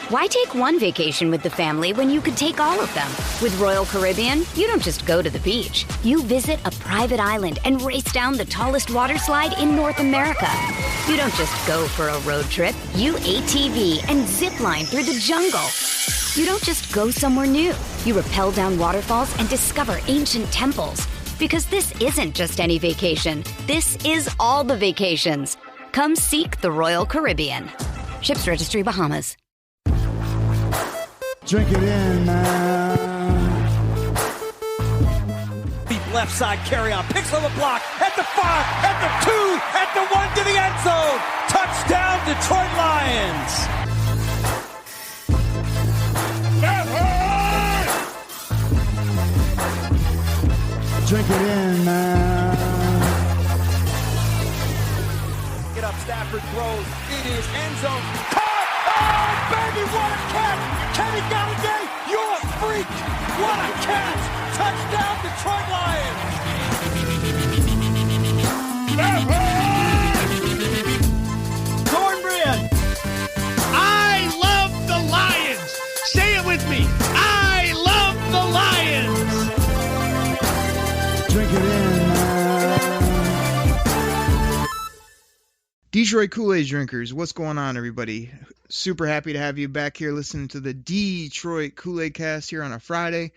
Why take one vacation with the family when you could take all of them? With Royal Caribbean, you don't just go to the beach. You visit a private island and race down the tallest water slide in North America. You don't just go for a road trip. You ATV and zip line through the jungle. You don't just go somewhere new. You rappel down waterfalls and discover ancient temples. Because this isn't just any vacation. This is all the vacations. Come seek the Royal Caribbean. Ships Registry, Bahamas. Drink it in, man. Deep left side carry on. Picks on the block. At the 5, at the 2, at the 1 to the end zone. Touchdown, Detroit Lions. Drink it in, man. Get up, Stafford throws. It is end zone. Caught! Oh, baby, what a catch! Kenny Galladay, you're a freak! What a catch! Touchdown, Detroit Lions! Cornbread! I love the Lions! Say it with me! I love the Lions! Drink it in, man. Detroit Koolaid drinkers, what's going on, everybody? Super happy to have you back here listening to the Detroit Koolaid Cast here on a Friday.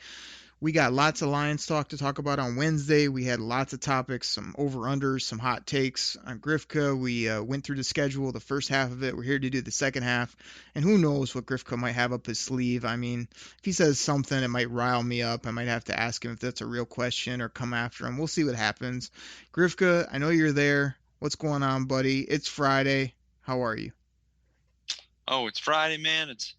We got lots of Lions talk to talk about on Wednesday. We had lots of topics, some over-unders, some hot takes on Grifka. We went through the schedule, the first half of it. We're here to do the second half, and who knows what Grifka might have up his sleeve. I mean, if he says something, it might rile me up. I might have to ask him if that's a real question or come after him. We'll see what happens. Grifka, I know you're there. What's going on, buddy? It's Friday. How are you? Oh, it's Friday, man. It's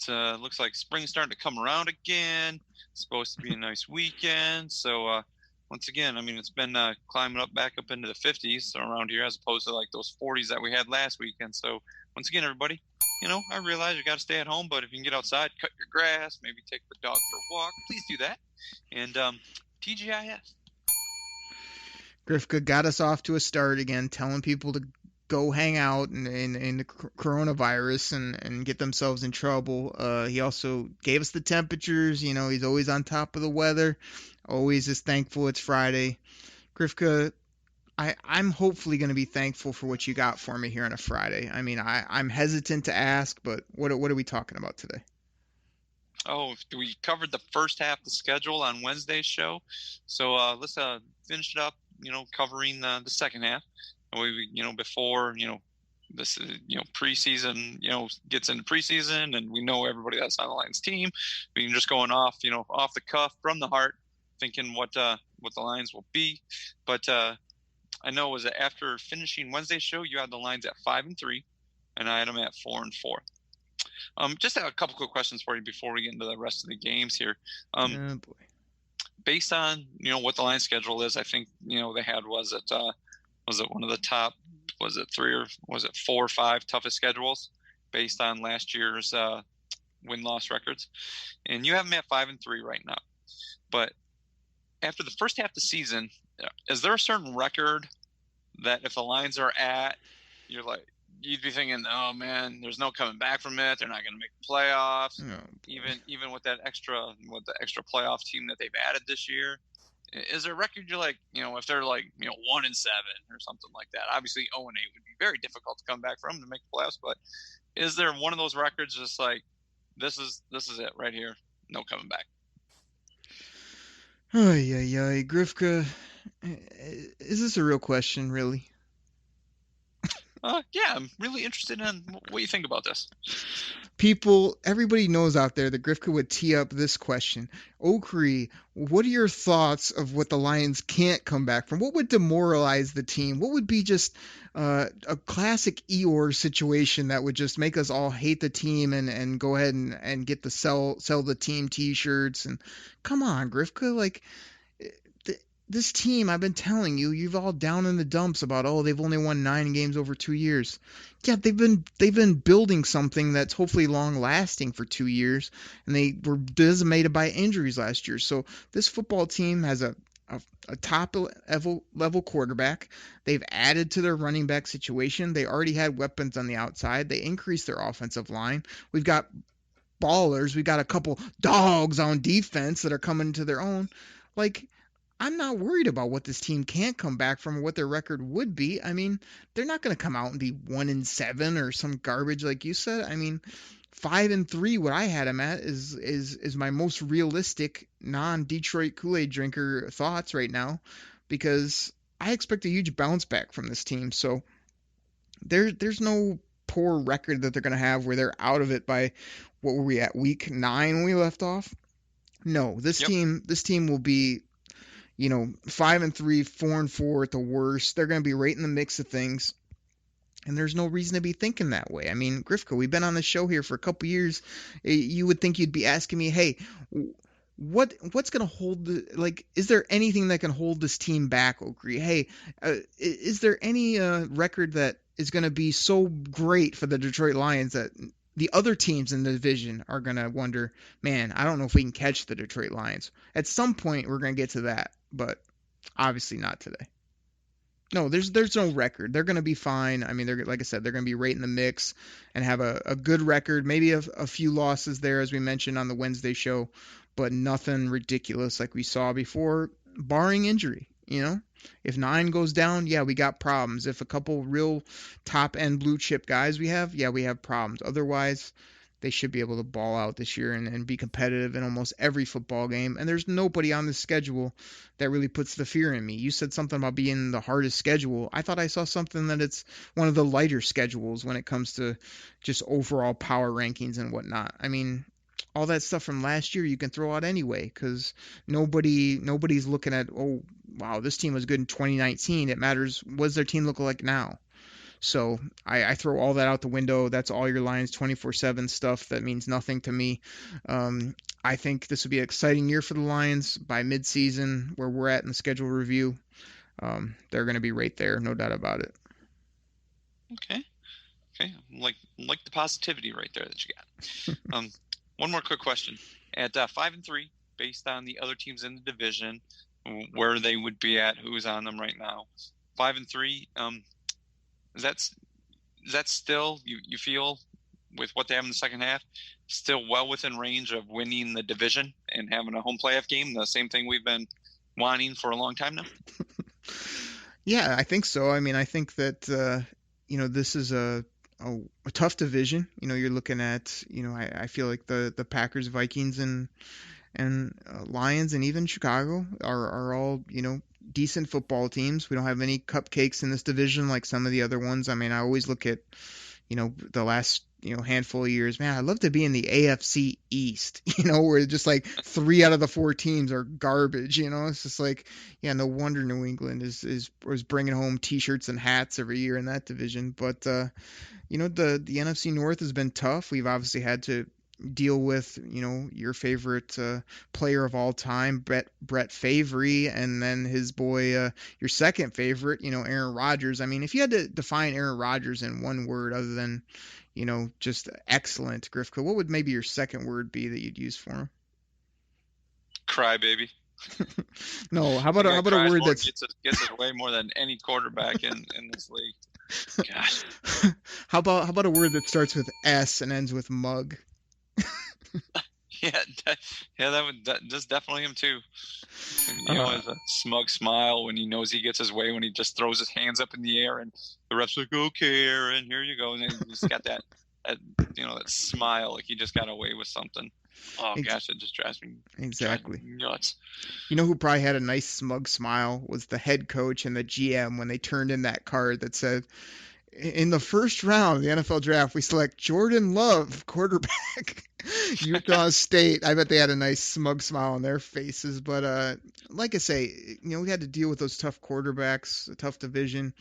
looks like spring's starting to come around again. It's supposed to be a nice weekend. So once again, I mean, it's been climbing back up into the 50s around here, as opposed to like those 40s that we had last weekend. So once again, everybody, you know, I realize you got to stay at home, but if you can get outside, cut your grass, maybe take the dog for a walk, please do that. And TGIF. Grifka got us off to a start again, telling people to go hang out in the coronavirus and get themselves in trouble. He also gave us the temperatures. You know, he's always on top of the weather, always is thankful it's Friday. Grifka, I'm hopefully going to be thankful for what you got for me here on a Friday. I mean, I'm hesitant to ask, but what are we talking about today? Oh, we covered the first half of the schedule on Wednesday's show. So let's finish it up, you know, covering the second half. We, you know, before, you know, this, you know, preseason, you know, gets into preseason, and we know everybody that's on the Lions team. We can just going off, you know, off the cuff from the heart, thinking what the Lions will be. But I know it was after finishing Wednesday's show, you had the Lions at 5-3, and I had them at 4-4. Just a couple quick questions for you before we get into the rest of the games here. Oh boy. Based on, you know, what the Lions schedule is, I think, you know, they had was it one of the top, was it 3 or was it 4 or 5 toughest schedules based on last year's win-loss records? And you have them at 5-3 right now. But after the first half of the season, is there a certain record that if the Lions are at, you'd be thinking, oh man, there's no coming back from it. They're not going to make the playoffs. Oh, even with the extra playoff team that they've added this year. Is there a record you're like, you know, if they're like, you know, 1-7 or something like that? Obviously 0-8 would be very difficult to come back from to make the playoffs, but is there one of those records just like, this is it right here, no coming back? Grifka, is this a real question, really? Yeah, I'm really interested in what you think about this. Everybody knows out there that Grifka would tee up this question. Okri, what are your thoughts of what the Lions can't come back from? What would demoralize the team? What would be just a classic Eeyore situation that would just make us all hate the team and go ahead and get the sell the team T-shirts? And come on, Grifka, like this team, I've been telling you, you've all down in the dumps about, they've only won 9 games over 2 years. Yeah, they've been building something that's hopefully long lasting for 2 years, and they were decimated by injuries last year. So this football team has a a top level quarterback. They've added to their running back situation. They already had weapons on the outside. They increased their offensive line. We've got ballers. We got a couple dogs on defense that are coming to their own. Like, I'm not worried about what this team can't come back from or what their record would be. I mean, they're not going to come out and be 1-7 or some garbage like you said. I mean, 5-3, what I had them at is my most realistic non-Detroit Kool-Aid drinker thoughts right now, because I expect a huge bounce back from this team. So there's no poor record that they're going to have where they're out of it by, what were we at, week 9 when we left off? No, this team will be, 5-3, 4-4 at the worst. They're going to be right in the mix of things. And there's no reason to be thinking that way. I mean, Grifka, we've been on the show here for a couple years. You would think you'd be asking me, hey, what's going to hold is there anything that can hold this team back, Okri? Hey, is there any record that is going to be so great for the Detroit Lions that the other teams in the division are going to wonder, man, I don't know if we can catch the Detroit Lions. At some point, we're going to get to that, but obviously not today. No, there's no record. They're going to be fine. I mean, like I said, they're going to be right in the mix and have a good record, maybe a few losses there, as we mentioned on the Wednesday show, but nothing ridiculous like we saw before, barring injury. If 9 goes down, yeah, we got problems. If a couple real top-end blue-chip guys we have problems. Otherwise, they should be able to ball out this year and be competitive in almost every football game. And there's nobody on the schedule that really puts the fear in me. You said something about being the hardest schedule. I thought I saw something that it's one of the lighter schedules when it comes to just overall power rankings and whatnot. I mean, all that stuff from last year you can throw out anyway, because nobody's looking at, oh, wow, this team was good in 2019. It matters, what does their team look like now? So I throw all that out the window. That's all your Lions 24/7 stuff. That means nothing to me. I think this would be an exciting year for the Lions by midseason, where we're at in the schedule review. They're going to be right there, no doubt about it. Okay. Like the positivity right there that you got. One more quick question. At 5-3, based on the other teams in the division, where they would be at, who's on them right now, 5-3. Is that still, you feel, with what they have in the second half, still well within range of winning the division and having a home playoff game, the same thing we've been wanting for a long time now? Yeah, I think so. I mean, I think that, this is a tough division. You're looking at, I feel like the Packers, Vikings, and Lions, and even Chicago are all, decent football teams. We don't have any cupcakes in this division like some of the other ones. I mean, I always look at, the last, handful of years, man, I'd love to be in the AFC East, where just like 3 out of the 4 teams are garbage. It's just like, yeah, no wonder New England is bringing home T-shirts and hats every year in that division. But, the NFC North has been tough. We've obviously had to deal with, your favorite player of all time, Brett Favre, and then his boy, your second favorite, Aaron Rodgers. I mean, if you had to define Aaron Rodgers in one word other than, just excellent, Grifka, what would maybe your second word be that you'd use for him? Cry, baby. No, how about a word that gets his way more than any quarterback in this league. Gosh. How about a word that starts with S and ends with mug? That's definitely him too. Has a smug smile when he knows he gets his way, when he just throws his hands up in the air and the ref's like, okay, Aaron, here you go. And then he's got that smile, like he just got away with something. Oh gosh, it just drives me nuts. You know who probably had a nice smug smile was the head coach and the GM when they turned in that card that said, in the first round of the NFL draft, we select Jordan Love, quarterback, Utah State. I bet they had a nice smug smile on their faces. But like I say, we had to deal with those tough quarterbacks, a tough division.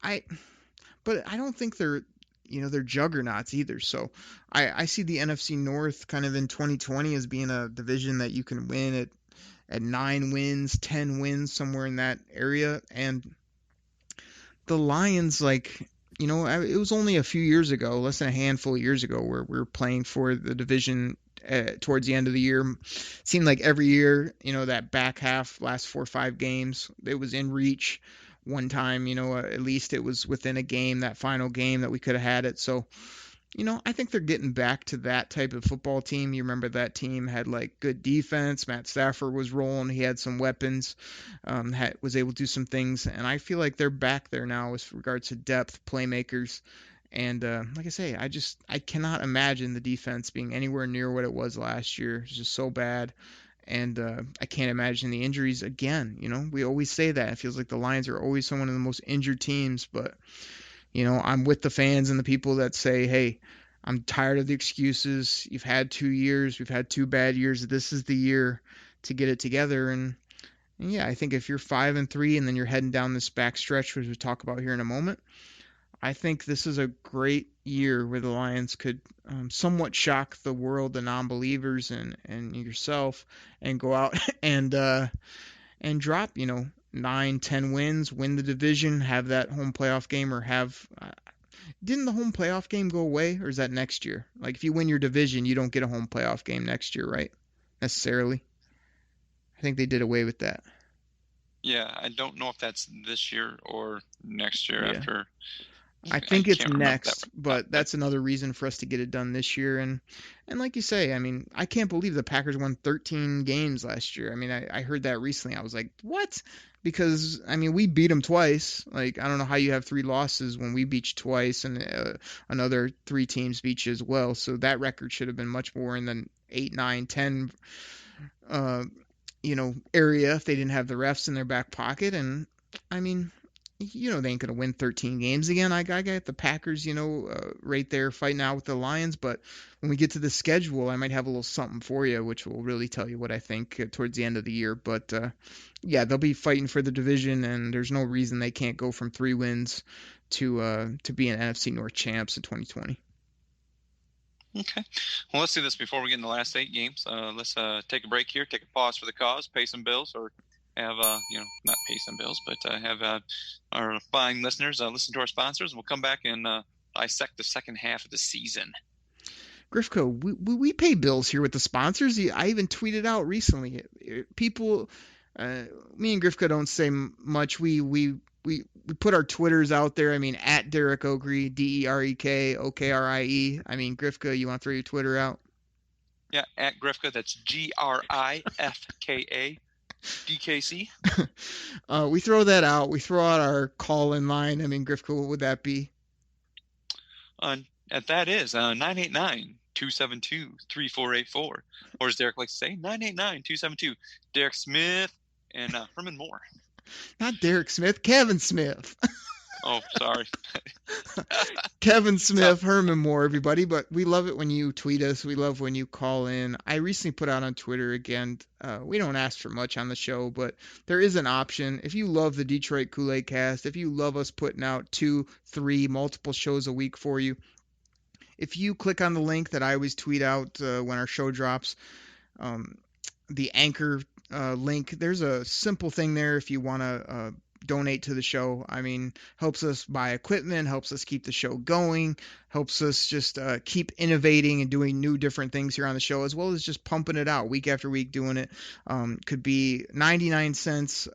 But I don't think they're juggernauts either. So I see the NFC North kind of in 2020 as being a division that you can win at 9 wins, 10 wins, somewhere in that area. And the Lions, it was only a few years ago, less than a handful of years ago, where we were playing for the division towards the end of the year. Seemed like every year, that back half, last 4 or 5 games, it was in reach. One time, at least it was within a game, that final game that we could have had it. So, I think they're getting back to that type of football team. You remember that team had like good defense. Matt Stafford was rolling. He had some weapons, was able to do some things. And I feel like they're back there now with regards to depth, playmakers. And like I say, I cannot imagine the defense being anywhere near what it was last year. It's just so bad. And I can't imagine the injuries again. We always say that. It feels like the Lions are always one of the most injured teams. But, I'm with the fans and the people that say, hey, I'm tired of the excuses. You've had 2 years. We've had 2 bad years. This is the year to get it together. And yeah, I think if you're 5-3 and then you're heading down this back stretch, which we'll talk about here in a moment, I think this is a great year where the Lions could somewhat shock the world, the non-believers and yourself, and go out and drop, 9-10 wins, win the division, have that home playoff game, or have didn't the home playoff game go away, or is that next year? Like if you win your division, you don't get a home playoff game next year, right? Necessarily. I think they did away with that. Yeah, I don't know if that's this year or next year after. I think it's next, but that's another reason for us to get it done this year. And like you say, I mean, I can't believe the Packers won 13 games last year. I mean, I heard that recently. I was like, what? Because, I mean, we beat them twice. Like, I don't know how you have 3 losses when we beat you twice and another 3 teams beat you as well. So that record should have been much more in the 8, 9, 10, area if they didn't have the refs in their back pocket. And, I mean, they ain't going to win 13 games again. I got the Packers, right there fighting out with the Lions. But when we get to the schedule, I might have a little something for you, which will really tell you what I think towards the end of the year. But, yeah, they'll be fighting for the division, and there's no reason they can't go from 3 wins to be an NFC North champs in 2020. Okay. Well, let's do this before we get in the last 8 games. Let's take a break here, take a pause for the cause, pay some bills, or have, not pay some bills, but have our fine listeners listen to our sponsors. And we'll come back and dissect the second half of the season. Griffco, we pay bills here with the sponsors. I even tweeted out recently. People, me and Griffco don't say much. We put our Twitters out there. I mean, at Derek Okrie, DEREK OKRIE. I mean, Griffco, you want to throw your Twitter out? Yeah, at Griffco. That's GRIFKA. DKC. We throw that out. We throw out our call-in line. I mean, Griffco, what would that be? That is 989-272-3484. Or as Derek likes to say, 989-272. Derek Smith and Herman Moore. Not Derek Smith, Kevin Smith. Oh, sorry. Kevin Smith, Herman Moore, everybody. But we love it when you tweet us. We love when you call in. I recently put out on Twitter again. We don't ask for much on the show, but there is an option. If you love the Detroit Koolaid Cast, if you love us putting out 2, 3, multiple shows a week for you, if you click on the link that I always tweet out when our show drops, the Anchor link, there's a simple thing there if you want to donate to the show. I mean, helps us buy equipment, helps us keep the show going, helps us just keep innovating and doing new different things here on the show, as well as just pumping it out week after week, doing it. Could be 99 cents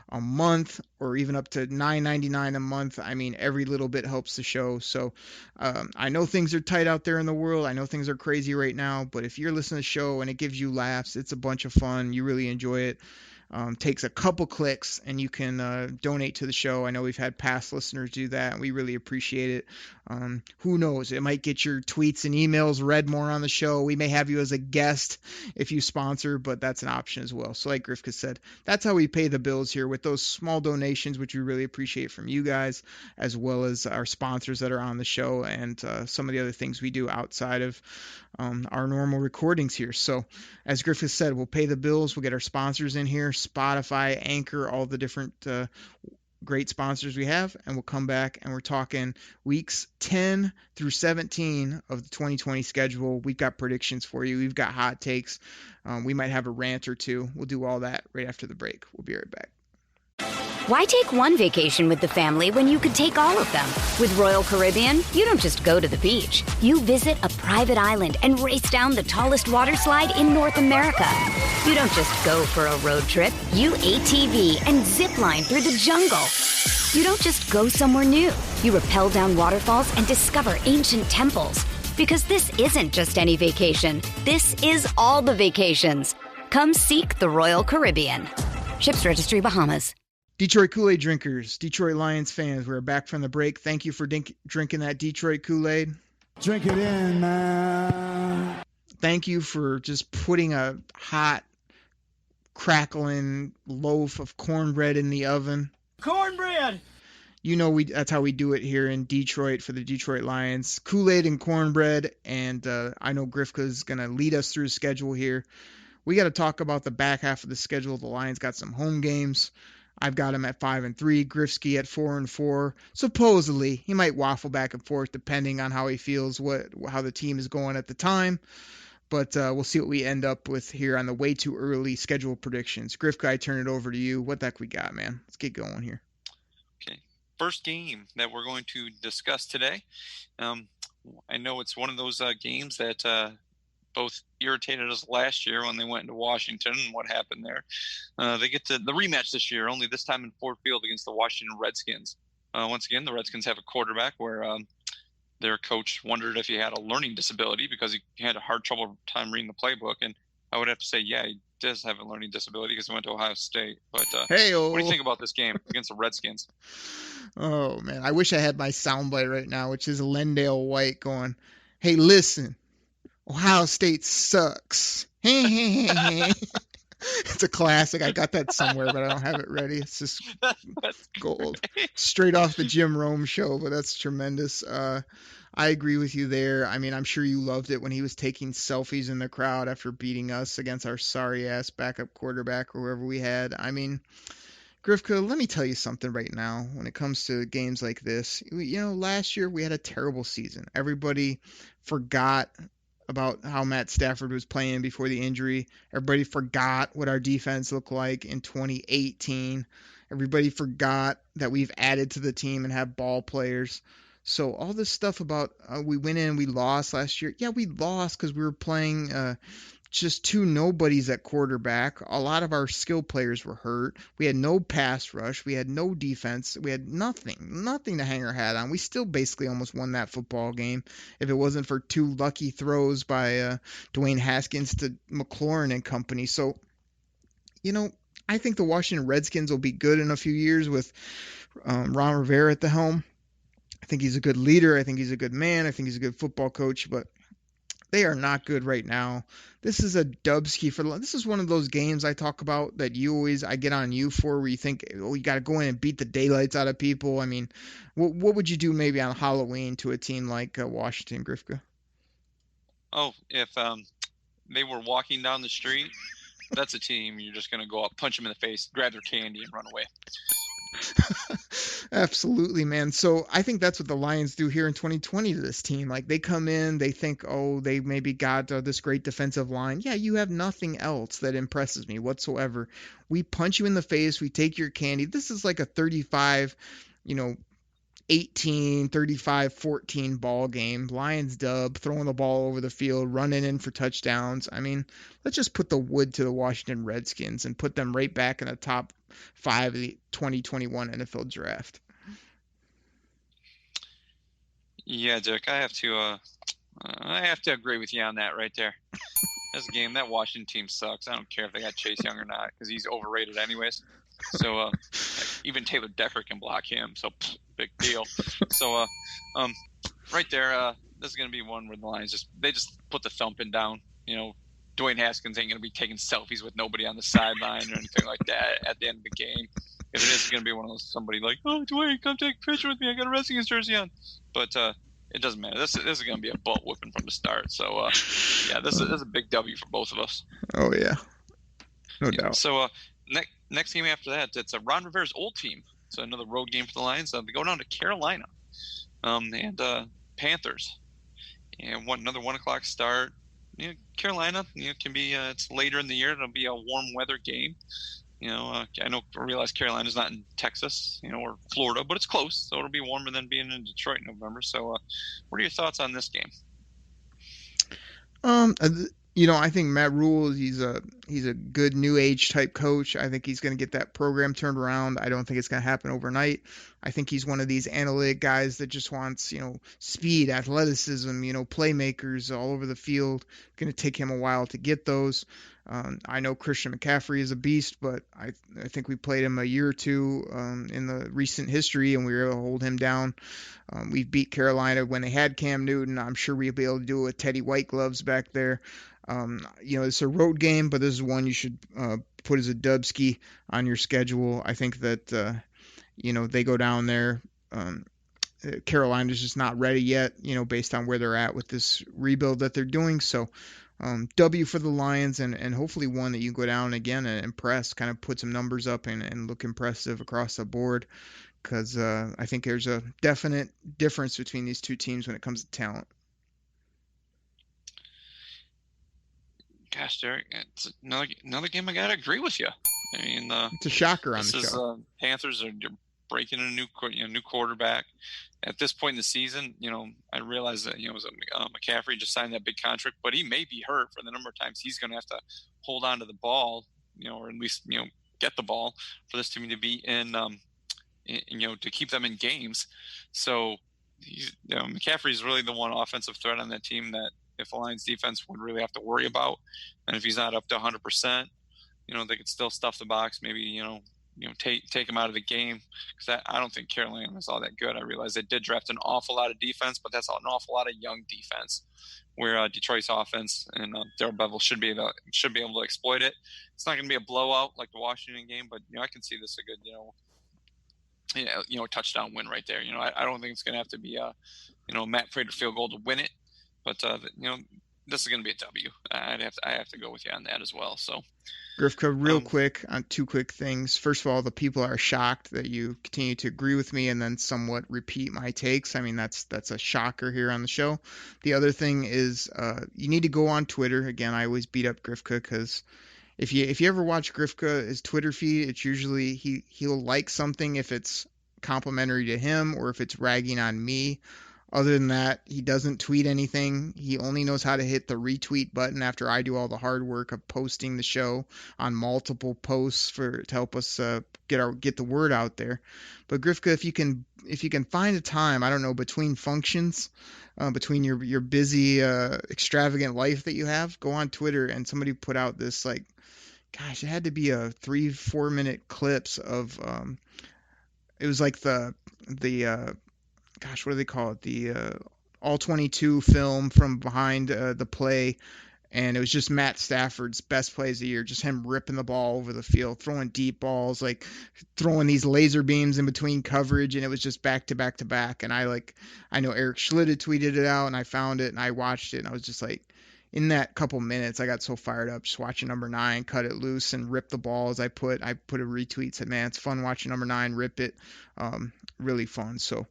a month, or even up to $9.99 a month. I mean, every little bit helps the show. So I know things are tight out there in the world. I know things are crazy right now, but if you're listening to the show and it gives you laughs, it's a bunch of fun, you really enjoy it. Takes a couple clicks and you can donate to the show. I know we've had past listeners do that, and we really appreciate it. Who knows? It might get your tweets and emails read more on the show. We may have you as a guest if you sponsor, but that's an option as well. So like Griffka said, that's how we pay the bills here, with those small donations, which we really appreciate from you guys, as well as our sponsors that are on the show, and some of the other things we do outside of our normal recordings here. So as Griffith said, we'll pay the bills. We'll get our sponsors in here, Spotify, Anchor, all the different great sponsors we have, and we'll come back and we're talking weeks 10 through 17 of the 2020 schedule. We've got predictions for you. We've got hot takes. We might have a rant or two. We'll do all that right after the break. We'll be right back. Why take one vacation with the family when you could take all of them? With Royal Caribbean, you don't just go to the beach. You visit a private island and race down the tallest water slide in North America. You don't just go for a road trip. You ATV and zip line through the jungle. You don't just go somewhere new. You rappel down waterfalls and discover ancient temples. Because this isn't just any vacation. This is all the vacations. Come seek the Royal Caribbean. Ships Registry, Bahamas. Detroit Koolaid drinkers, Detroit Lions fans, we're back from the break. Thank you for drinking that Detroit Kool-Aid. Drink it in, man. Thank you for just putting a hot, crackling loaf of cornbread in the oven. Cornbread! You know that's how we do it here in Detroit for the Detroit Lions. Kool-Aid and cornbread, and I know Grifka's going to lead us through the schedule here. We got to talk about the back half of the schedule. The Lions got some home games. I've got him at 5-3, Grifsky at 4-4. Supposedly, he might waffle back and forth depending on how he feels, how the team is going at the time. But we'll see what we end up with here on the way too early schedule predictions. Grifka, I turn it over to you. What the heck we got, man? Let's get going here. Okay. First game that we're going to discuss today. I know it's one of those games that both irritated us last year when they went into Washington and what happened there. They get to the rematch this year, only this time in Ford Field against the Washington Redskins. Once again, the Redskins have a quarterback where their coach wondered if he had a learning disability because he had a hard trouble time reading the playbook. And I would have to say, yeah, he does have a learning disability because he went to Ohio State. But what do you think about this game against the Redskins? Oh, man, I wish I had my soundbite right now, which is Lendale White going, hey, listen. Ohio State sucks. It's a classic. I got that somewhere, but I don't have it ready. It's just gold. Straight off the Jim Rome show, but that's tremendous. I agree with you there. I mean, I'm sure you loved it when he was taking selfies in the crowd after beating us against our sorry-ass backup quarterback or whoever we had. I mean, Grifka, let me tell you something right now when it comes to games like this. Last year we had a terrible season. Everybody forgot about how Matt Stafford was playing before the injury. Everybody forgot what our defense looked like in 2018. Everybody forgot that we've added to the team and have ball players. So all this stuff about we went in, we lost last year. Yeah, we lost because we were playing just two nobodies at quarterback. A lot of our skill players were hurt. We had no pass rush. We had no defense. We had nothing to hang our hat on. We still basically almost won that football game if it wasn't for two lucky throws by Dwayne Haskins to McLaurin and company. So, I think the Washington Redskins will be good in a few years with Ron Rivera at the helm. I think he's a good leader. I think he's a good man. I think he's a good football coach, but they are not good right now. This is a Dubsky this is one of those games I talk about that I get on you for, where you think, you got to go in and beat the daylights out of people. I mean, what would you do maybe on Halloween to a team like Washington, Grifka? Oh, if they were walking down the street, that's a team you're just going to go up, punch them in the face, grab their candy, and run away. Absolutely, man. So I think that's what the Lions do here in 2020 to this team. Like, they come in, they think, they maybe got this great defensive line. Yeah, you have nothing else that impresses me whatsoever. We punch you in the face. We take your candy. This is like a 35-18, 35-14 ball game. Lions dub, throwing the ball over the field, running in for touchdowns. I mean, let's just put the wood to the Washington Redskins and put them right back in the top 5 of the 2021 NFL draft. Yeah, Dick, I have to agree with you on that right there. This game, that Washington team sucks. I don't care if they got Chase Young or not because he's overrated anyways. So even Taylor Decker can block him. So big deal. So right there, this is going to be one where the Lions just put the thumping down. Dwayne Haskins ain't going to be taking selfies with nobody on the sideline or anything like that at the end of the game. If it is going to be one of those, somebody like, oh, Dwayne, come take a picture with me. I got a Redskins jersey on. But it doesn't matter. This is going to be a butt whooping from the start. So, this is a big W for both of us. Oh, yeah. No doubt. So, next game after that, it's Ron Rivera's old team. So, another road game for the Lions. They go down to Carolina and Panthers. And another 1 o'clock start. Carolina, can be it's later in the year. It'll be a warm weather game. I realize Carolina's not in Texas, or Florida, but it's close, so it'll be warmer than being in Detroit in November. So, what are your thoughts on this game? I think Matt Rule, he's a good new age type coach. I think he's going to get that program turned around. I don't think it's going to happen overnight. I think he's one of these analytic guys that just wants, speed, athleticism, playmakers all over the field. Going to take him a while to get those. I know Christian McCaffrey is a beast, but I think we played him a year or two in the recent history, and we were able to hold him down. We beat Carolina when they had Cam Newton. I'm sure we'll be able to do it with Teddy White gloves back there. It's a road game, but this is one you should put as a dubski on your schedule. I think that, they go down there. Carolina's just not ready yet, based on where they're at with this rebuild that they're doing. So W for the Lions, and hopefully one that you go down again and impress, kind of put some numbers up and look impressive across the board, because I think there's a definite difference between these two teams when it comes to talent. Gosh, Derek, it's another game I gotta agree with you. I mean, it's a shocker on the show. Panthers are breaking in a new quarterback. At this point in the season, I realize that McCaffrey just signed that big contract, but he may be hurt for the number of times he's going to have to hold on to the ball, or at least get the ball for this team to be in, to keep them in games. So, McCaffrey is really the one offensive threat on that team that, if the Lions defense would really have to worry about. And if he's not up to 100%, they could still stuff the box, maybe, take him out of the game, because I don't think Carolina is all that good. I realize they did draft an awful lot of defense, but that's an awful lot of young defense, where Detroit's offense and Darrell Bevell should be able to exploit it. It's not going to be a blowout like the Washington game, but I can see this a good touchdown win right there. I don't think it's going to have to be a Matt Prater field goal to win it, but this is going to be a W. I have to go with you on that as well. So, Grifka, real quick on two quick things. First of all, the people are shocked that you continue to agree with me and then somewhat repeat my takes. I mean, that's a shocker here on the show. The other thing is you need to go on Twitter. Again, I always beat up Grifka because if you ever watch Grifka, his Twitter feed, it's usually he'll like something if it's complimentary to him or if it's ragging on me. Other than that, he doesn't tweet anything. He only knows how to hit the retweet button after I do all the hard work of posting the show on multiple posts to help us get the word out there. But Grifka, if you can find a time, I don't know, between functions, between your busy extravagant life that you have, go on Twitter, and somebody put out this, it had to be a 3-4 minute clips of it was like the what do they call it? The all 22 film from behind the play. And it was just Matt Stafford's best plays of the year, just him ripping the ball over the field, throwing deep balls, throwing these laser beams in between coverage. And it was just back to back to back. And I know Eric Schlitt had tweeted it out, and I found it and I watched it. And I was just in that couple minutes, I got so fired up just watching number 9 cut it loose and rip the balls. I put a retweet, said, man, it's fun watching number 9 rip it. Really fun. So,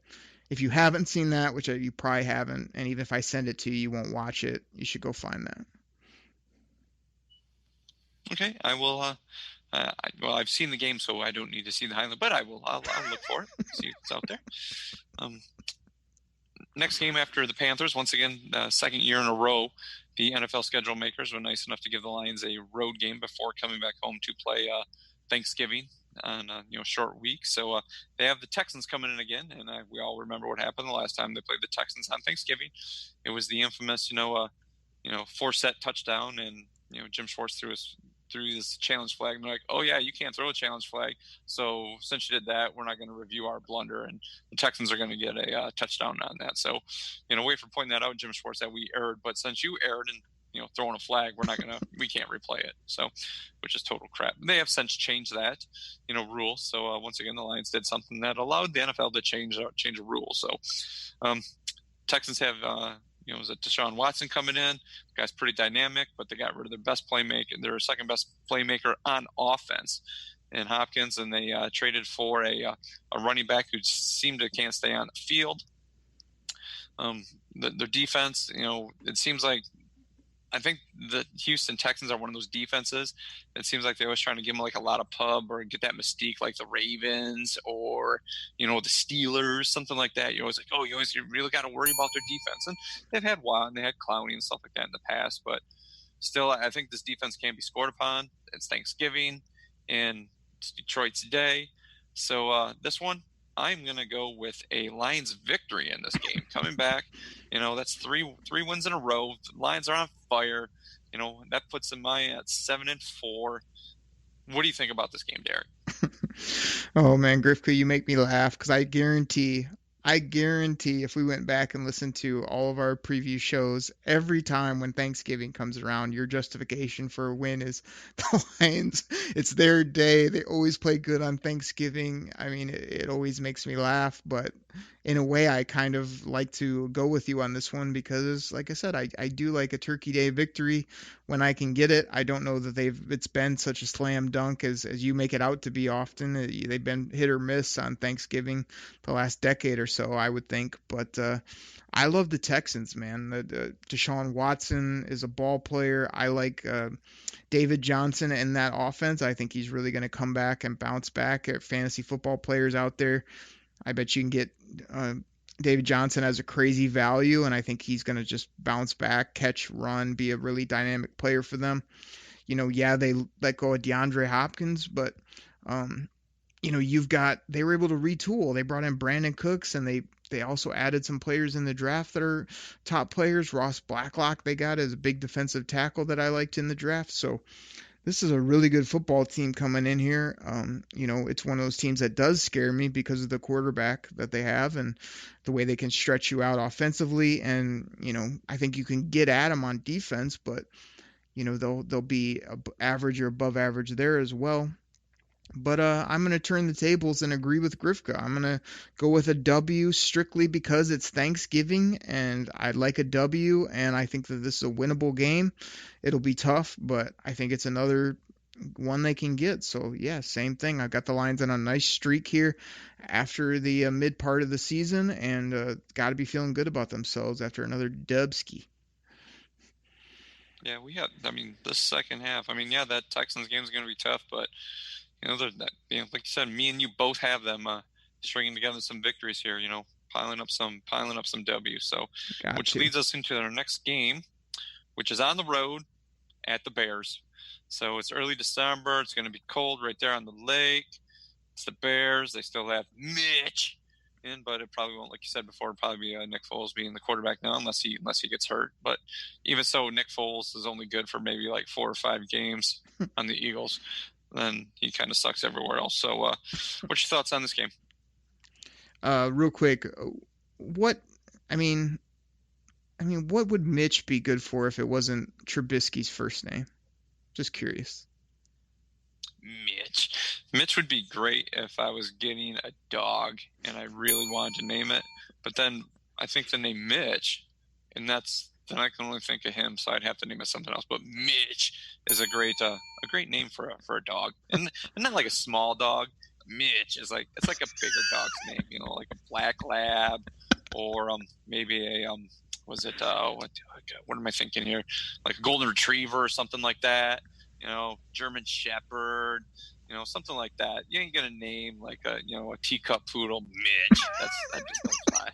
if you haven't seen that, which you probably haven't, and even if I send it to you, you won't watch it, you should go find that. Okay, I will. I've seen the game, so I don't need to see the highlight, but I will. I'll look for it, see what's out there. Next game after the Panthers, once again, second year in a row, the NFL schedule makers were nice enough to give the Lions a road game before coming back home to play Thanksgiving on a short week. So they have the Texans coming in again, and we all remember what happened the last time they played the Texans on Thanksgiving. It was the infamous 4-set touchdown, and Jim Schwartz threw this challenge flag, and they're like, oh yeah, you can't throw a challenge flag, so since you did that, we're not going to review our blunder, and the Texans are going to get a touchdown on that. So wait for pointing that out, Jim Schwartz, that we erred, but since you erred and throwing a flag, we can't replay it. So, which is total crap. They have since changed that, rule. So once again, the Lions did something that allowed the NFL to change a rule. So, Texans have, was it Deshaun Watson coming in? The guy's pretty dynamic, but they got rid of their best playmaker, their second best playmaker on offense in Hopkins, and they traded for a running back who seemed to can't stay on the field. Their defense, it seems like, I think the Houston Texans are one of those defenses. It seems like they're always trying to give them like a lot of pub or get that mystique like the Ravens or, the Steelers, something like that. You're always like, oh, you really got to worry about their defense. And they've had Watt and they had Clowney and stuff like that in the past. But still, I think this defense can be scored upon. It's Thanksgiving and it's Detroit's day. So this one, I'm going to go with a Lions victory in this game. Coming back, that's three wins in a row. The Lions are on fire. That puts them at 7-4. What do you think about this game, Derek? Oh man, Grifka, you make me laugh because I guarantee if we went back and listened to all of our preview shows, every time when Thanksgiving comes around, your justification for a win is the Lions. It's their day. They always play good on Thanksgiving. I mean, it always makes me laugh, but in a way, I kind of like to go with you on this one because, like I said, I do like a Turkey Day victory when I can get it. I don't know that it's been such a slam dunk as you make it out to be often. They've been hit or miss on Thanksgiving the last decade or so, I would think. But I love the Texans, man. Deshaun Watson is a ball player. I like David Johnson in that offense. I think he's really going to come back and bounce back. At fantasy football players out there, I bet you can get David Johnson as a crazy value, and I think he's going to just bounce back, catch, run, be a really dynamic player for them. They let go of DeAndre Hopkins, but they were able to retool. They brought in Brandon Cooks, and they also added some players in the draft that are top players. Ross Blacklock they got as a big defensive tackle that I liked in the draft. So this is a really good football team coming in here. It's one of those teams that does scare me because of the quarterback that they have and the way they can stretch you out offensively. And, I think you can get at them on defense, but, they'll be average or above average there as well. But I'm going to turn the tables and agree with Grifka. I'm going to go with a W strictly because it's Thanksgiving, and I'd like a W, and I think that this is a winnable game. It'll be tough, but I think it's another one they can get. So, yeah, same thing. I've got the Lions on a nice streak here after the mid part of the season, and got to be feeling good about themselves after another dubski. Yeah, this second half. That Texans game is going to be tough, but like you said, me and you both have them stringing together some victories here. Piling up some W's. So, which leads us into our next game, which is on the road at the Bears. So it's early December. It's going to be cold right there on the lake. It's the Bears. They still have Mitch in, but it probably won't, like you said before, it'll probably be Nick Foles being the quarterback now, unless he gets hurt. But even so, Nick Foles is only good for maybe like 4 or 5 games on the Eagles. Then he kind of sucks everywhere else. So what's your thoughts on this game? Real quick, what would Mitch be good for if it wasn't Trubisky's first name? Just curious. Mitch would be great if I was getting a dog and I really wanted to name it. But then I think the name Mitch, and then I can only think of him, so I'd have to name it something else. But Mitch is a great name for a dog, and not like a small dog. Mitch is it's like a bigger dog's name, like a black lab, or maybe a what am I thinking here? Like a golden retriever or something like that. German Shepherd. Something like that. You ain't gonna name like a teacup poodle Mitch. That just don't fly.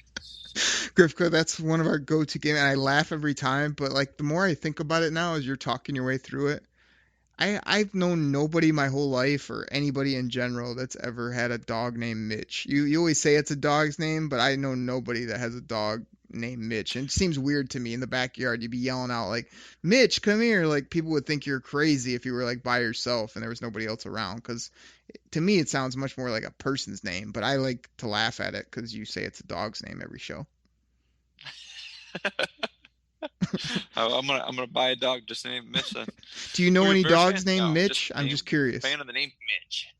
Grifka, that's one of our go-to games, and I laugh every time, but the more I think about it now as you're talking your way through it, I've known nobody my whole life or anybody in general that's ever had a dog named Mitch. You always say it's a dog's name, but I know nobody that has a dog named Mitch. And it seems weird to me in the backyard. You'd be yelling out like, Mitch, come here. Like people would think you're crazy if you were by yourself and there was nobody else around. Because to me, it sounds much more like a person's name, but I like to laugh at it because you say it's a dog's name every show. I'm gonna buy a dog just named Mitch. Do you know any dogs named Mitch? I'm just curious. Fan of the name Mitch.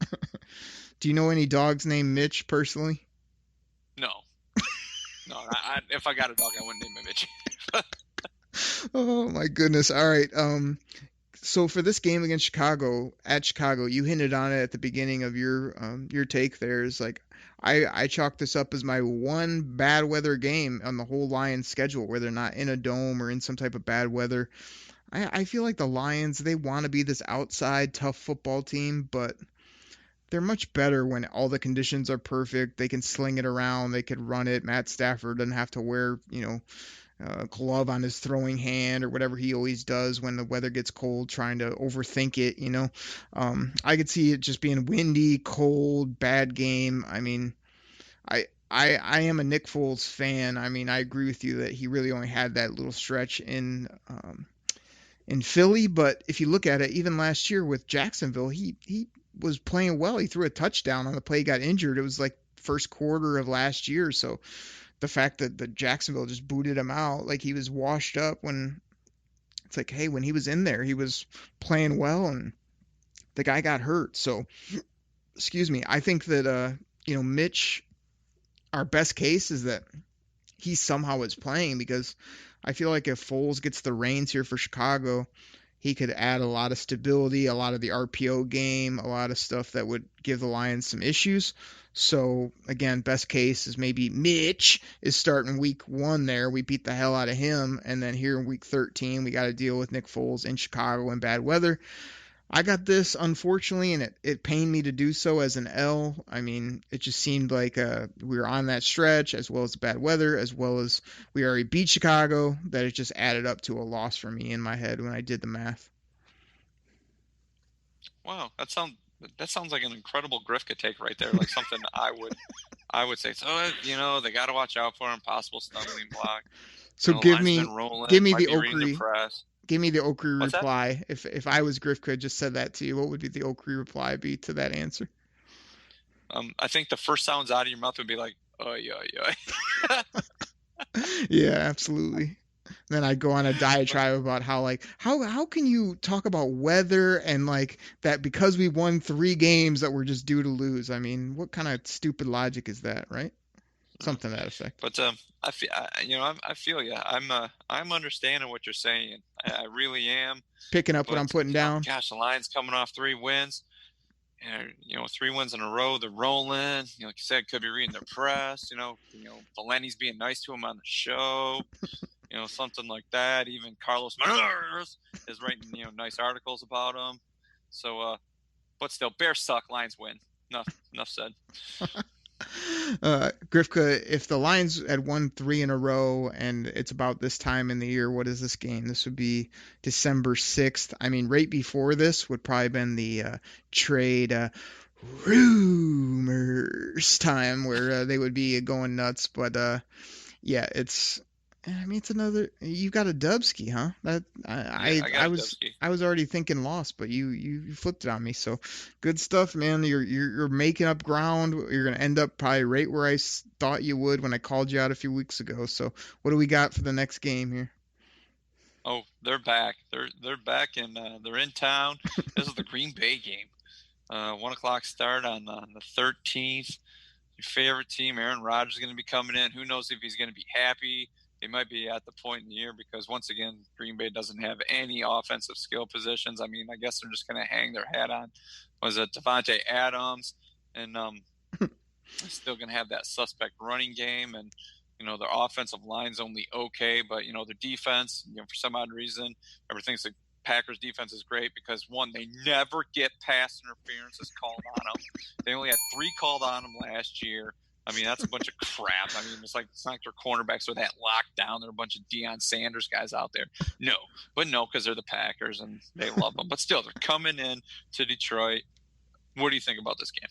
Do you know any dogs named Mitch personally? No. If I got a dog, I wouldn't name him Mitch. Oh my goodness! All right. So for this game against Chicago, you hinted on it at the beginning of your take. There's I chalk this up as my one bad weather game on the whole Lions schedule where they're not in a dome or in some type of bad weather. I feel like the Lions, they want to be this outside tough football team, but they're much better when all the conditions are perfect. They can sling it around. They could run it. Matt Stafford doesn't have to wear, a glove on his throwing hand or whatever he always does when the weather gets cold, trying to overthink it. I could see it just being windy, cold, bad game. I mean, I am a Nick Foles fan. I mean, I agree with you that he really only had that little stretch in Philly, but if you look at it, even last year with Jacksonville, he was playing well. He threw a touchdown on the play, he got injured. It was like first quarter of last year. So the fact that the Jacksonville just booted him out, like he was washed up, when it's like, hey, when he was in there, he was playing well and the guy got hurt. So, excuse me. I think that, Mitch, our best case is that he somehow is playing, because I feel like if Foles gets the reins here for Chicago, he could add a lot of stability, a lot of the RPO game, a lot of stuff that would give the Lions some issues. So, again, best case is maybe Mitch is starting week 1 there. We beat the hell out of him. And then here in week 13, we got to deal with Nick Foles in Chicago in bad weather. I got this, unfortunately, and it pained me to do so, as an L. I mean, it just seemed like we were on that stretch, as well as the bad weather, as well as we already beat Chicago, that it just added up to a loss for me in my head when I did the math. Wow, that sounds like an incredible Grifka take right there, like something I would say. So, they got to watch out for him, possible stumbling block. So give me the Okri. Give me the Okri What's reply. If I was Grifka, just said that to you, what would be the Okri reply be to that answer? I think the first sounds out of your mouth would be like, oh, yeah. Yeah, absolutely. Then I'd go on a diatribe about how can you talk about weather and like that because we won 3 games that we're just due to lose. I mean, what kind of stupid logic is that, right? Something to that effect. But I feel you. I'm understanding what you're saying. I really am. Picking up what I'm putting down. Gosh, the Lions coming off 3 wins. And 3 wins in a row. They're rolling. Like you said, could be reading the press. Valenti's being nice to him on the show. Something like that. Even Carlos Mars is writing nice articles about him. So, but still, Bears suck. Lions win. Enough said. Grifka, if the Lions had won 3 in a row and it's about this time in the year, what is this game? This would be December 6th. I mean, right before this would probably been the trade rumors time where they would be going nuts. But yeah, it's another. You got a Dubsky, huh? I was already thinking loss, but you flipped it on me. So good stuff, man. You're making up ground. You're gonna end up probably right where I thought you would when I called you out a few weeks ago. So what do we got for the next game here? Oh, they're back. They're back and they're in town. This is the Green Bay game. 1:00 start on the 13th. Your favorite team, Aaron Rodgers, is going to be coming in. Who knows if he's going to be happy? They might be at the point in the year because, once again, Green Bay doesn't have any offensive skill positions. I mean, I guess they're just going to hang their hat on, was it Devontae Adams? And still going to have that suspect running game. And, their offensive line's only okay. But, their defense, for some odd reason, everyone thinks the Packers defense is great because, one, they never get pass interferences called on them. They only had 3 called on them last year. I mean, that's a bunch of crap. I mean, it's not like their cornerbacks are that locked down. There are a bunch of Deion Sanders guys out there. No, because they're the Packers and they love them. But still, they're coming in to Detroit. What do you think about this game?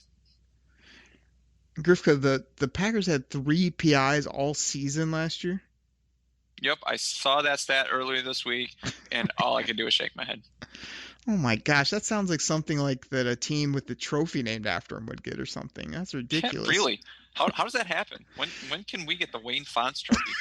Grifka, the Packers had 3 PIs all season last year. Yep, I saw that stat earlier this week, and all I could do was shake my head. Oh my gosh, that sounds like something like that a team with the trophy named after him would get or something. That's ridiculous. Yeah, really? How does that happen? When can we get the Wayne Fonts trophy?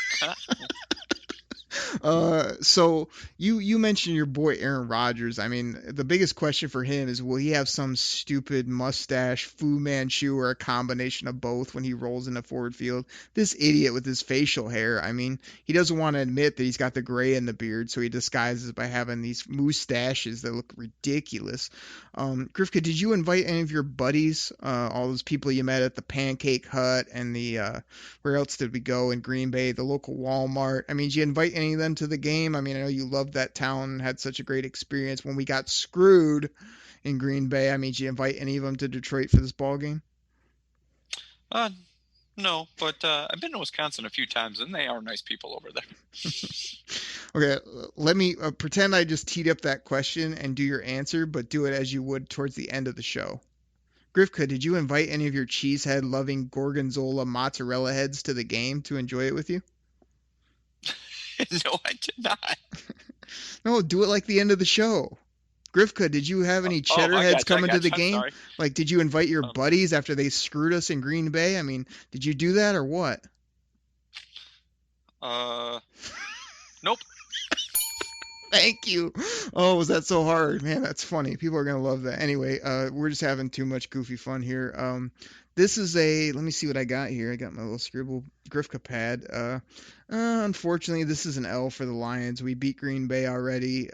So you mentioned your boy Aaron Rodgers. I mean, the biggest question for him is, will he have some stupid mustache, Fu Manchu, or a combination of both when he rolls in the forward field? This idiot with his facial hair. I mean, he doesn't want to admit that he's got the gray in the beard, so he disguises by having these mustaches that look ridiculous. Grifka, did you invite any of your buddies, all those people you met at the Pancake Hut and the where else did we go in Green Bay, the local Walmart? I mean, did you invite any any of them to the game? I mean, I know you loved that town, had such a great experience when we got screwed in Green Bay. I mean, did you invite any of them to Detroit for this ball game? No, but I've been to Wisconsin a few times, and they are nice people over there. Okay, let me pretend I just teed up that question and do your answer, but do it as you would towards the end of the show. Grifka, did you invite any of your cheesehead-loving Gorgonzola mozzarella heads to the game to enjoy it with you? No, I did not. No, do it like the end of the show. Grifka, did you have any cheddar heads coming to the game? Sorry. Like, did you invite your buddies after they screwed us in Green Bay? I mean, did you do that or what? Nope. Thank you. Oh, was that so hard? Man, that's funny. People are going to love that. Anyway, we're just having too much goofy fun here. This is let me see what I got here. I got my little scribble Grifka pad. Unfortunately, this is an L for the Lions. We beat Green Bay already.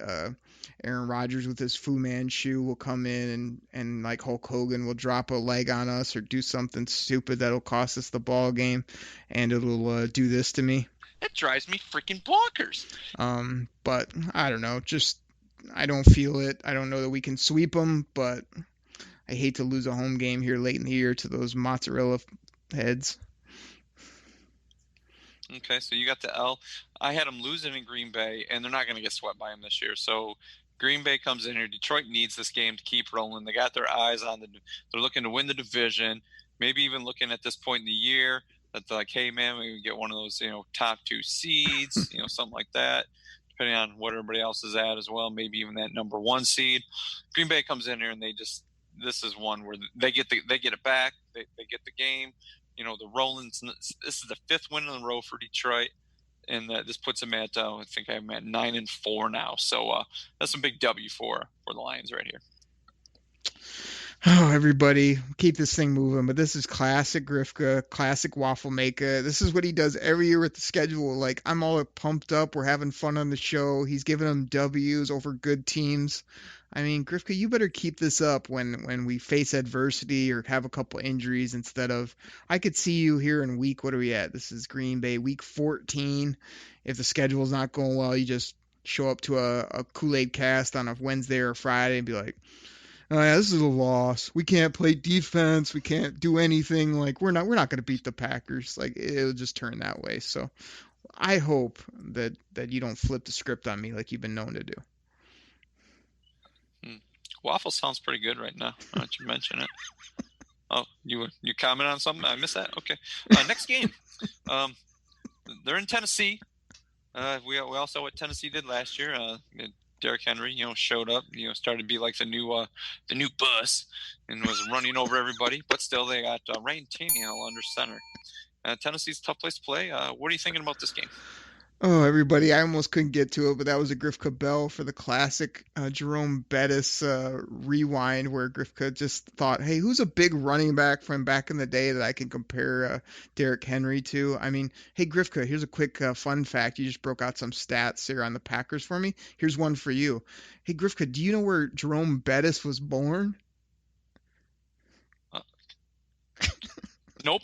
Aaron Rodgers with his Fu Manchu will come in and like Hulk Hogan will drop a leg on us or do something stupid that'll cost us the ball game, and it'll do this to me. That drives me freaking bonkers. But I don't know. Just I don't feel it. I don't know that we can sweep them, but I hate to lose a home game here late in the year to those mozzarella heads. Okay, so you got the L. I had them losing in Green Bay, and they're not going to get swept by them this year. So Green Bay comes in here. Detroit needs this game to keep rolling. They got their eyes on they're looking to win the division, maybe even looking at this point in the year that they're like, hey, man, we can get one of those, top 2 seeds, something like that, depending on what everybody else is at as well, maybe even that number 1 seed. Green Bay comes in here, and this is one where they get it back. They get the game. The Rollins, this is the 5th win in a row for Detroit, and this puts them at, I think I'm at 9-4 now. So that's a big W for the Lions right here. Oh, everybody, keep this thing moving. But this is classic Grifka, classic Waffle Maker. This is what he does every year with the schedule. Like, I'm all pumped up. We're having fun on the show. He's giving them W's over good teams. I mean, Grifka, you better keep this up when we face adversity or have a couple injuries instead of – I could see you here in what are we at? This is Green Bay, week 14. If the schedule's not going well, you just show up to a Koolaid Cast on a Wednesday or Friday and be like, oh, yeah, this is a loss. We can't play defense. We can't do anything. Like, we're not going to beat the Packers. Like, it'll just turn that way. So I hope that you don't flip the script on me like you've been known to do. Waffle sounds pretty good right now. Why don't you mention it? Oh, you comment on something? I missed that? Okay. Next game. They're in Tennessee. We all saw what Tennessee did last year. Derrick Henry, showed up, started to be like the new bus and was running over everybody. But still, they got Ryan Tannehill under center. Tennessee's a tough place to play. What are you thinking about this game? Oh, everybody, I almost couldn't get to it, but that was a Grifka Bell for the classic Jerome Bettis rewind where Grifka just thought, hey, who's a big running back from back in the day that I can compare Derrick Henry to? I mean, hey, Grifka, here's a quick fun fact. You just broke out some stats here on the Packers for me. Here's one for you. Hey, Grifka, do you know where Jerome Bettis was born? Nope.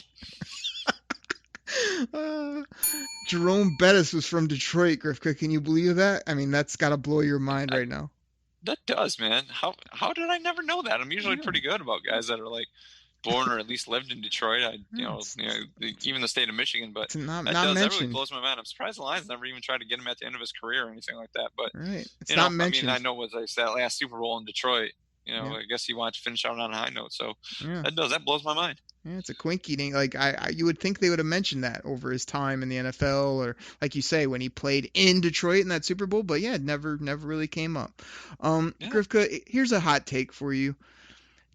Jerome Bettis was from Detroit, Grifka. Can you believe that? I mean, that's got to blow your mind right now. That does, man. How did I never know that? I'm usually pretty good about guys that are like born or at least lived in Detroit. Even the state of Michigan, but that really blows my mind. I'm surprised the Lions never even tried to get him at the end of his career or anything like that. But right, it's not mentioned. I know was that last Super Bowl in Detroit. I guess he wanted to finish out on a high note. So that blows my mind. Yeah, it's a quinky thing. Like you would think they would have mentioned that over his time in the NFL, or like you say, when he played in Detroit in that Super Bowl. But yeah, it never really came up. Grifka, here's a hot take for you.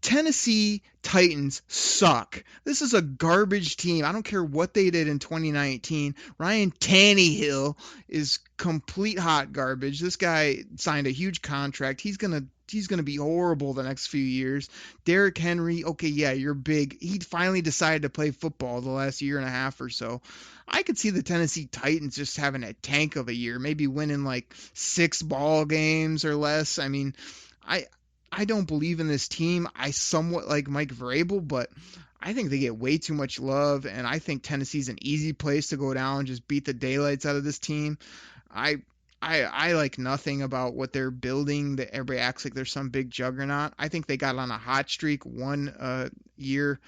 Tennessee Titans suck. This is a garbage team. I don't care what they did in 2019. Ryan Tannehill is complete hot garbage. This guy signed a huge contract. He's gonna be horrible the next few years. Derrick Henry, okay, yeah, you're big. He finally decided to play football the last year and a half or so. I could see the Tennessee Titans just having a tank of a year, maybe winning like 6 ball games or less. I mean, I don't believe in this team. I somewhat like Mike Vrabel, but I think they get way too much love, and I think Tennessee's an easy place to go down, just beat the daylights out of this team. I like nothing about what they're building. That everybody acts like there's some big juggernaut. I think they got on a hot streak one year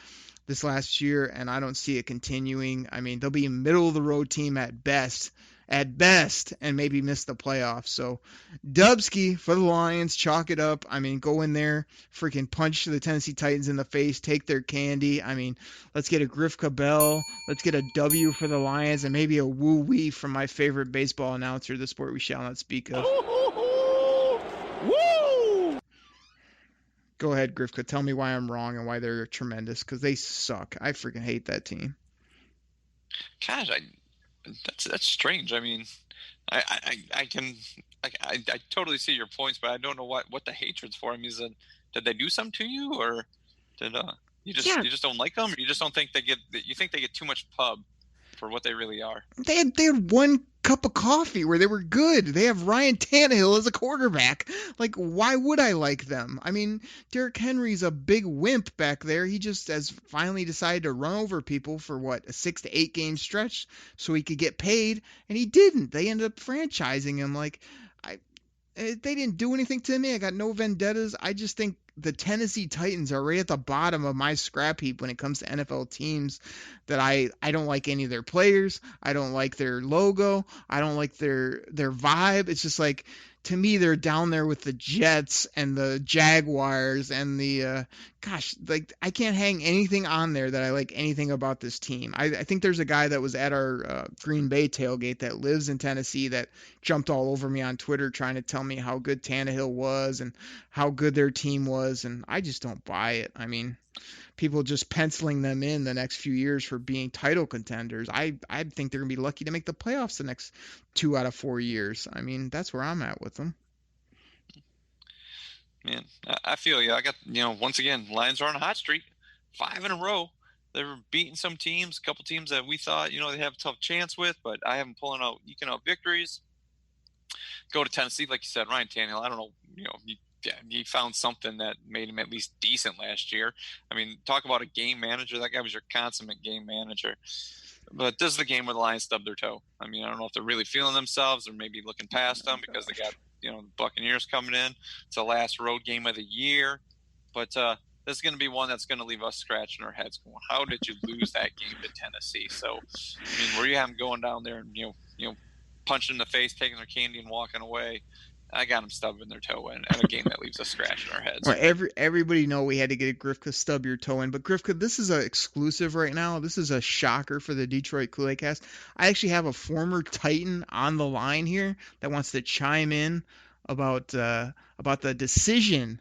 this last year, and I don't see it continuing. I mean, they'll be a middle of the road team at best, and maybe miss the playoffs. So Dubsky for the Lions, chalk it up. I mean, go in there, freaking punch the Tennessee Titans in the face, take their candy. I mean, let's get a Griff Cabell, let's get a W for the Lions, and maybe a woo-wee from my favorite baseball announcer, the sport we shall not speak of. Woo! Go ahead, Grifka. Tell me why I'm wrong and why they're tremendous, because they suck. I freaking hate that team. Gosh, that's strange. I mean, I totally see your points, but I don't know what the hatred's for. I mean, did they do something to you, or did you just don't like them, or you just don't think you think they get too much pub for what they really are? They had one cup of coffee where they were good. They have Ryan Tannehill as a quarterback. Like, why would I like them? I mean, Derrick Henry's a big wimp back there. He just has finally decided to run over people for a 6 to 8 game stretch so he could get paid, and he didn't. They ended up franchising him. Like, they didn't do anything to me. I got no vendettas. I just think the Tennessee Titans are right at the bottom of my scrap heap when it comes to NFL teams. That I don't like any of their players. I don't like their logo. I don't like their vibe. It's just like, to me, they're down there with the Jets and the Jaguars and the I can't hang anything on there that I like anything about this team. I think there's a guy that was at our Green Bay tailgate that lives in Tennessee that jumped all over me on Twitter trying to tell me how good Tannehill was and how good their team was, and I just don't buy it. I mean, people just penciling them in the next few years for being title contenders. I think they're going to be lucky to make the playoffs the next 2 out of 4 years. I mean, that's where I'm at with them. Man, I feel you. I got, once again, Lions are on a hot streak, 5 in a row. They're beating some teams, a couple teams that we thought, they have a tough chance with, but I have them eking out victories. Go to Tennessee, like you said, Ryan Tannehill, I don't know, he found something that made him at least decent last year. I mean, talk about a game manager. That guy was your consummate game manager. But this is the game where the Lions stubbed their toe. I mean, I don't know if they're really feeling themselves or maybe looking past them because they got, the Buccaneers coming in. It's the last road game of the year. But this is going to be one that's going to leave us scratching our heads going, how did you lose that game to Tennessee? So, I mean, where you have them going down there and, punching in the face, taking their candy and walking away, I got them stubbing their toe in at a game that leaves us scratching our heads. Well, everybody know we had to get a Grifka stub your toe in, but Grifka, this is an exclusive right now. This is a shocker for the Detroit Koolaid Cast. I actually have a former Titan on the line here that wants to chime in about the decision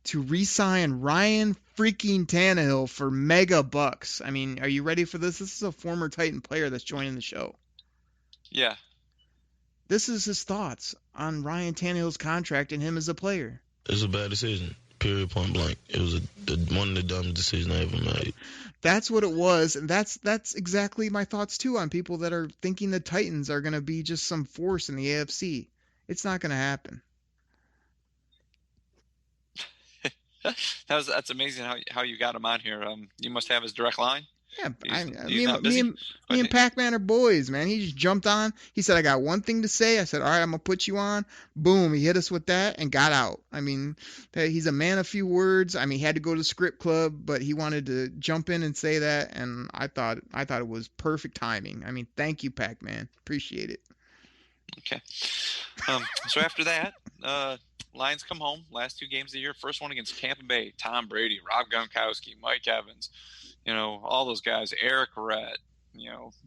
to re-sign Ryan freaking Tannehill for mega bucks. I mean, are you ready for this? This is a former Titan player that's joining the show. Yeah. This is his thoughts on Ryan Tannehill's contract and him as a player. It's a bad decision, period, point blank. It was one of the dumbest decisions I ever made. That's what it was, and that's exactly my thoughts, too, on people that are thinking the Titans are going to be just some force in the AFC. It's not going to happen. That's amazing how you got him on here. You must have his direct line. Yeah, me and Pac-Man are boys, man. He just jumped on. He said, I got one thing to say. I said, all right, I'm going to put you on. Boom, he hit us with that and got out. I mean, he's a man of few words. I mean, he had to go to script club, but he wanted to jump in and say that, and I thought it was perfect timing. I mean, thank you, Pac-Man. Appreciate it. Okay. So after that, Lions come home. Last 2 games of the year. First one against Tampa Bay. Tom Brady, Rob Gronkowski, Mike Evans. All those guys, Eric Rett,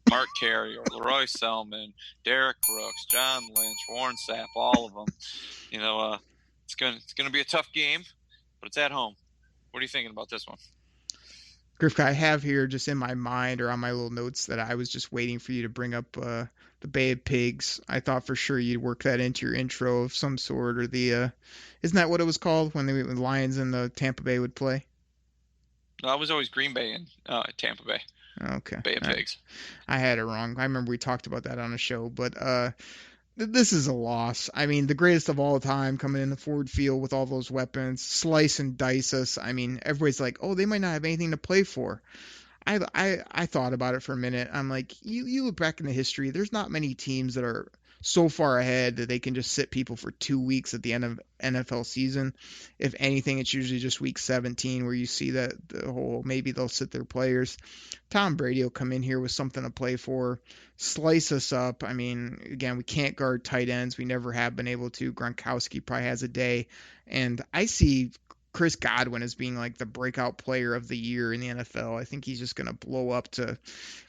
Mark Carey, or Leroy Selman, Derek Brooks, John Lynch, Warren Sapp, all of them. It's going to be a tough game, but it's at home. What are you thinking about this one? Griff, I have here just in my mind or on my little notes that I was just waiting for you to bring up the Bay of Pigs. I thought for sure you'd work that into your intro of some sort, or the isn't that what it was called when the Lions and the Tampa Bay would play? No, I was always Green Bay and Tampa Bay. Okay. Bay of Pigs. I had it wrong. I remember we talked about that on a show, but this is a loss. I mean, the greatest of all time coming in the forward field with all those weapons, slice and dice us. I mean, everybody's like, oh, they might not have anything to play for. I thought about it for a minute. I'm like, you look back in the history, there's not many teams that are so far ahead that they can just sit people for 2 weeks at the end of NFL season. If anything, it's usually just week 17 where you see that the whole, maybe they'll sit their players. Tom Brady will come in here with something to play for, slice us up. I mean, again, we can't guard tight ends. We never have been able to. Gronkowski probably has a day. And I see Chris Godwin as being like the breakout player of the year in the NFL. I think he's just going to blow up to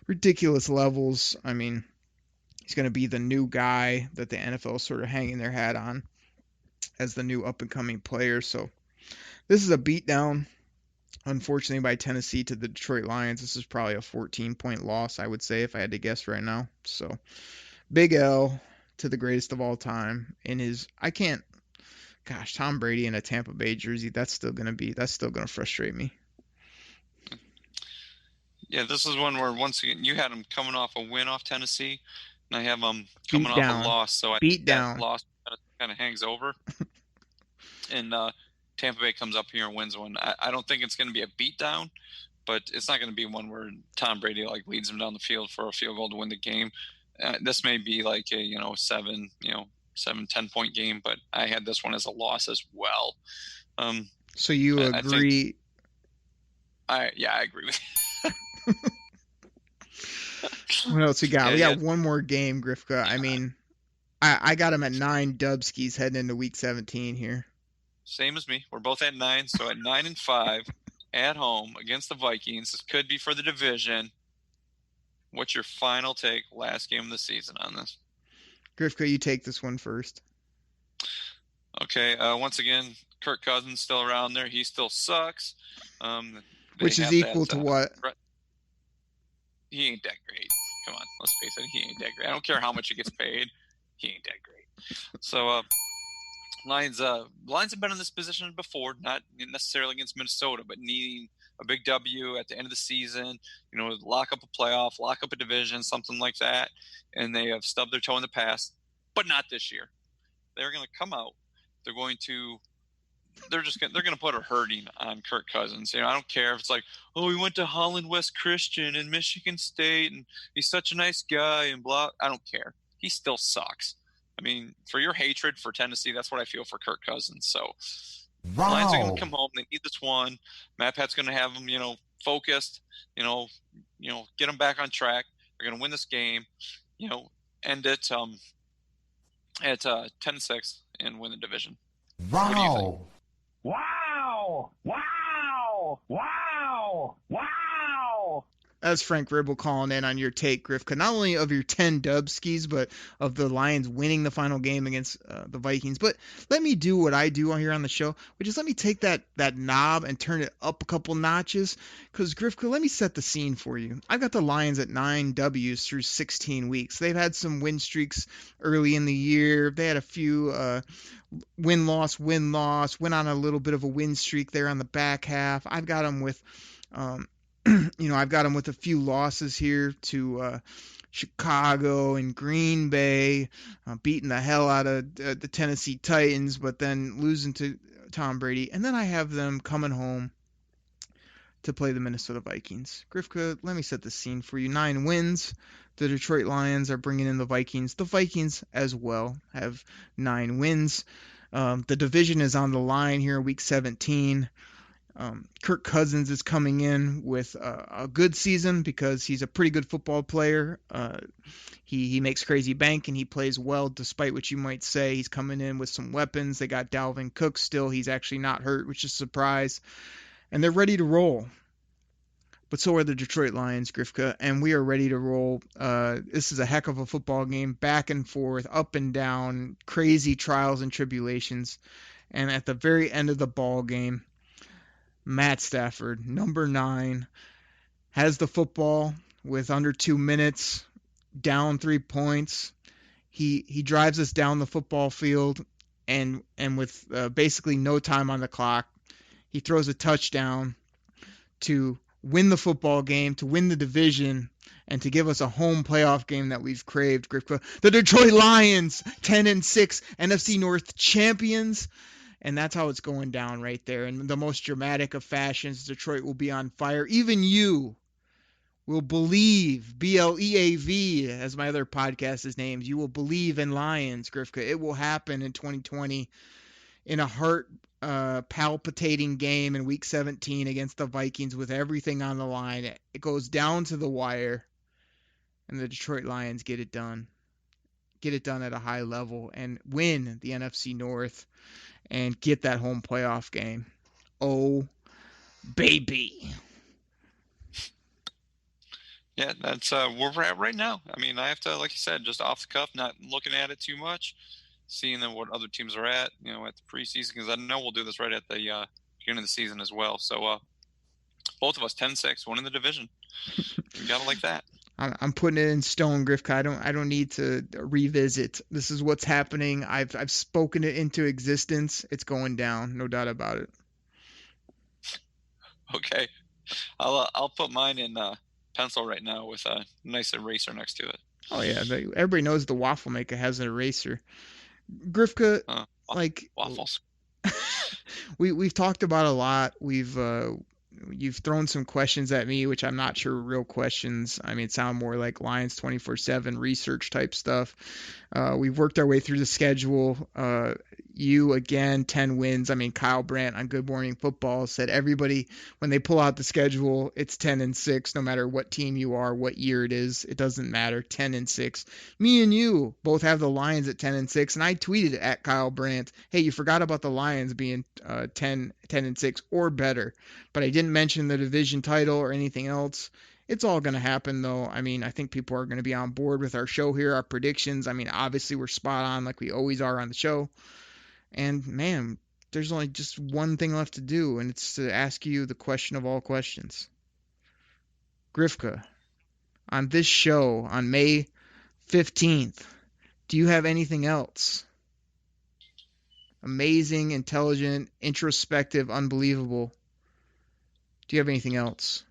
ridiculous levels. I mean, he's going to be the new guy that the NFL is sort of hanging their hat on as the new up-and-coming player. So this is a beatdown, unfortunately, by Tennessee to the Detroit Lions. This is probably a 14-point loss, I would say, if I had to guess right now. So big L to the greatest of all time. Tom Brady in a Tampa Bay jersey, that's still going to frustrate me. Yeah, this is one where, once again, you had them coming off a win off Tennessee, and I have them coming off a loss. So I think that loss kind of hangs over. And Tampa Bay comes up here and wins one. I don't think it's going to be a beatdown, but it's not going to be one where Tom Brady leads them down the field for a field goal to win the game. This may be like a 7-10 point game, but I had this one as a loss as well. So you agree? I agree with you. What else we got? We got one more game, Grifka. Yeah. I mean, I got him at 9 Dubskis heading into week 17 here. Same as me. We're both at 9. So at 9-5 at home against the Vikings. This could be for the division. What's your final take, last game of the season on this? Grifka, you take this one first. Okay. Once again, Kirk Cousins still around there. He still sucks. Which is equal to what? He ain't that great. Come on, let's face it. He ain't that great. I don't care how much he gets paid. He ain't that great. So, Lions have been in this position before, not necessarily against Minnesota, but needing a big W at the end of the season, lock up a playoff, lock up a division, something like that. And they have stubbed their toe in the past, but not this year. They're going to come out. They're going to put a hurting on Kirk Cousins. I don't care if it's like, oh, he went to Holland West Christian and Michigan State and he's such a nice guy and blah. I don't care. He still sucks. I mean, for your hatred for Tennessee, that's what I feel for Kirk Cousins. So wow. Lions are going to come home. They need this one. Matt Pat's going to have them, focused, get them back on track. They're going to win this game, end it at 10-6 and win the division. Wow. What do you think? Wow! Wow! Wow! Wow! That's Frank Ribble calling in on your take, Grifka. Not only of your 10 Dubskis, but of the Lions winning the final game against the Vikings. But let me do what I do here on the show, which is let me take that knob and turn it up a couple notches. Because, Grifka, let me set the scene for you. I've got the Lions at 9 Ws through 16 weeks. They've had some win streaks early in the year. They had a few win-loss, went on a little bit of a win streak there on the back half. I've got them with I've got them with a few losses here to Chicago and Green Bay, beating the hell out of the Tennessee Titans, but then losing to Tom Brady. And then I have them coming home to play the Minnesota Vikings. Grifka, let me set the scene for you. 9 wins. The Detroit Lions are bringing in the Vikings. The Vikings as well have 9 wins. The division is on the line here in week 17. Kirk Cousins is coming in with a good season because he's a pretty good football player. He makes crazy bank and he plays well despite what you might say. He's coming in with some weapons. They got Dalvin Cook still. He's actually not hurt, which is a surprise. And they're ready to roll. But so are the Detroit Lions, Grifka, and we are ready to roll. This is a heck of a football game, back and forth, up and down, crazy trials and tribulations. And at the very end of the ball game, Matt Stafford, number 9, has the football with under 2 minutes, down 3 points. He drives us down the football field, and with basically no time on the clock, he throws a touchdown to win the football game, to win the division, and to give us a home playoff game that we've craved, Grifka. The Detroit Lions, 10-6, NFC North champions. And that's how it's going down right there. In the most dramatic of fashions, Detroit will be on fire. Even you will believe, BLEAV, as my other podcast is named. You will believe in Lions, Grifka. It will happen in 2020 in a heart palpitating game in Week 17 against the Vikings with everything on the line. It goes down to the wire, and the Detroit Lions get it done. Get it done at a high level and win the NFC North and get that home playoff game. Oh, baby. Yeah, that's where we're at right now. I mean, I have to, like you said, just off the cuff, not looking at it too much, seeing what other teams are at, at the preseason, because I know we'll do this right at the beginning of the season as well. So both of us 10-6, winning the division. You gotta like that. I'm putting it in stone, Grifka. I don't need to revisit. This is what's happening. I've spoken it into existence. It's going down, no doubt about it. Okay, I'll put mine in pencil right now with a nice eraser next to it. Oh yeah, everybody knows the waffle maker has an eraser. Grifka, waffles. We've talked about a lot. You've thrown some questions at me, which I'm not sure are real questions. I mean, it sound more like Lions 24/7 research type stuff. We've worked our way through the schedule. You, again, 10 wins. I mean, Kyle Brandt on Good Morning Football said everybody, when they pull out the schedule, it's 10-6, no matter what team you are, what year it is. It doesn't matter, 10-6. Me and you both have the Lions at 10-6, and I tweeted at Kyle Brandt, hey, you forgot about the Lions being 10-6 or better, but I didn't mention the division title or anything else. It's all going to happen, though. I mean, I think people are going to be on board with our show here, our predictions. I mean, obviously, we're spot on like we always are on the show. And, man, there's only just one thing left to do, and it's to ask you the question of all questions. Grifka, on this show on May 15th, do you have anything else? Amazing, intelligent, introspective, unbelievable. Do you have anything else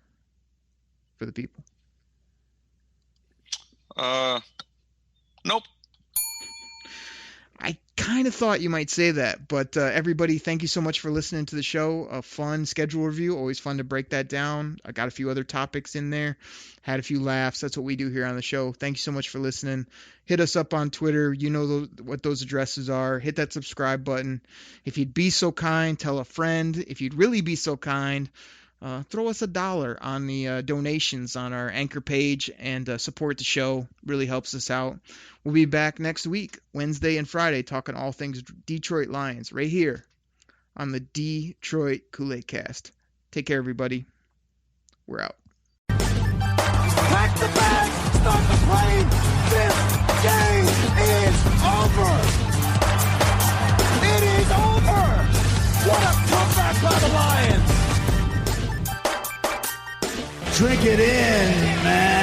for the people? Nope. I kind of thought you might say that, but everybody, thank you so much for listening to the show. A fun schedule review, always fun to break that down. I got a few other topics in there, had a few laughs. That's what we do here on the show. Thank you so much for listening. Hit us up on Twitter. You know what those addresses are. Hit that subscribe button. If you'd be so kind, tell a friend. If you'd really be so kind, throw us $1 on the donations on our Anchor page and support the show. Really helps us out. We'll be back next week, Wednesday and Friday, talking all things Detroit Lions right here on the Detroit Koolaid Cast. Take care, everybody. We're out. Pack the bags, start the plane. This game is over. It is over. What a comeback by the Lions. Drink it in, man.